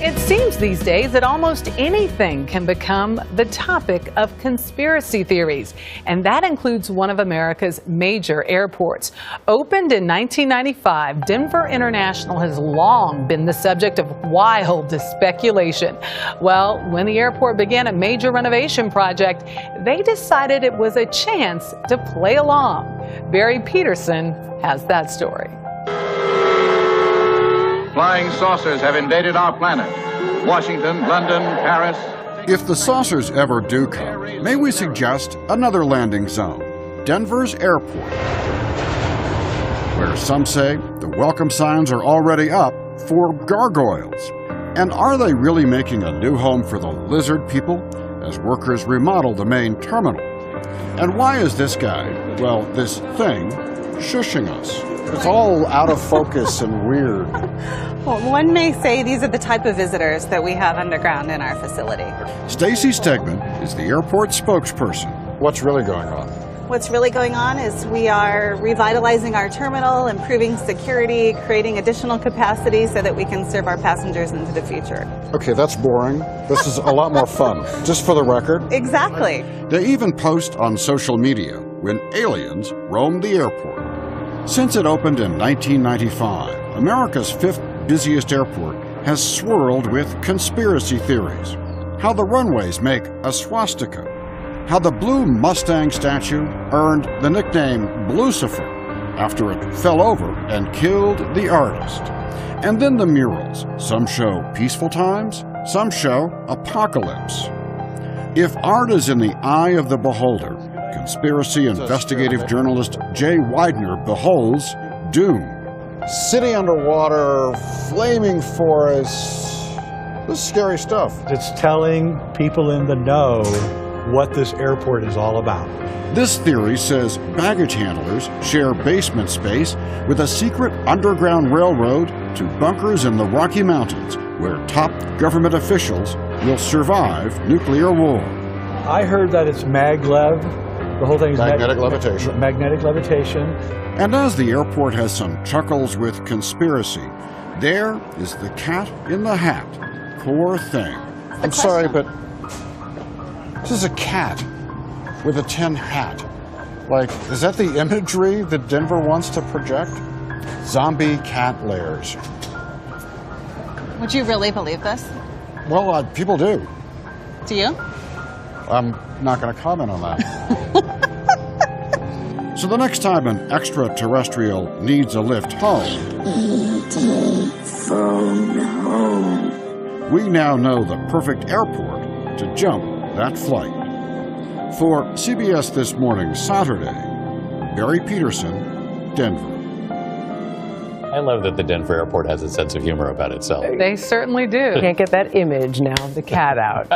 It seems these days that almost anything can become the topic of conspiracy theories, and that includes one of America's major airports. Opened in 1995, Denver International has long been the subject of wild speculation. Well, when the airport began a major renovation project, they decided it was a chance to play along. Barry Peterson has that story. Flying saucers have invaded our planet. Washington, London, Paris. If the saucers ever do come, may we suggest another landing zone, Denver's airport, where some say the welcome signs are already up for gargoyles. And are they really making a new home for the lizard people as workers remodel the main terminal? And why is this guy, well, this thing, shushing us? It's all out of focus and weird. Well, one may say these are the type of visitors that we have underground in our facility. Stacy Stegman is the airport spokesperson. What's really going on? What's really going on is we are revitalizing our terminal, improving security, creating additional capacity so that we can serve our passengers into the future. Okay, that's boring. This is a lot more fun, just for the record. Exactly. They even post on social media when aliens roam the airport. Since it opened in 1995, America's fifth busiest airport has swirled with conspiracy theories. How the runways make a swastika. How the blue Mustang statue earned the nickname Blucifer after it fell over and killed the artist. And then the murals. Some show peaceful times, some show apocalypse. If art is in the eye of the beholder, conspiracy investigative journalist Jay Widener beholds doom. City underwater, flaming forests. This is scary stuff. It's telling people in the know what this airport is all about. This theory says baggage handlers share basement space with a secret underground railroad to bunkers in the Rocky Mountains where top government officials will survive nuclear war. I heard that it's maglev. The whole thing is Magnetic levitation. Magnetic levitation. And as the airport has some chuckles with conspiracy, there is the cat in the hat. Poor thing. I'm sorry, but this is a cat with a tin hat. Like, is that the imagery that Denver wants to project? Zombie cat lairs. Would you really believe this? Well, people do. Do you? I'm not going to comment on that. So the next time an extraterrestrial needs a lift home, phone home, we now know the perfect airport to jump that flight. For CBS This Morning, Saturday, Barry Peterson, Denver. I love that the Denver airport has a sense of humor about itself. They certainly do. Can't get that image now of the cat out.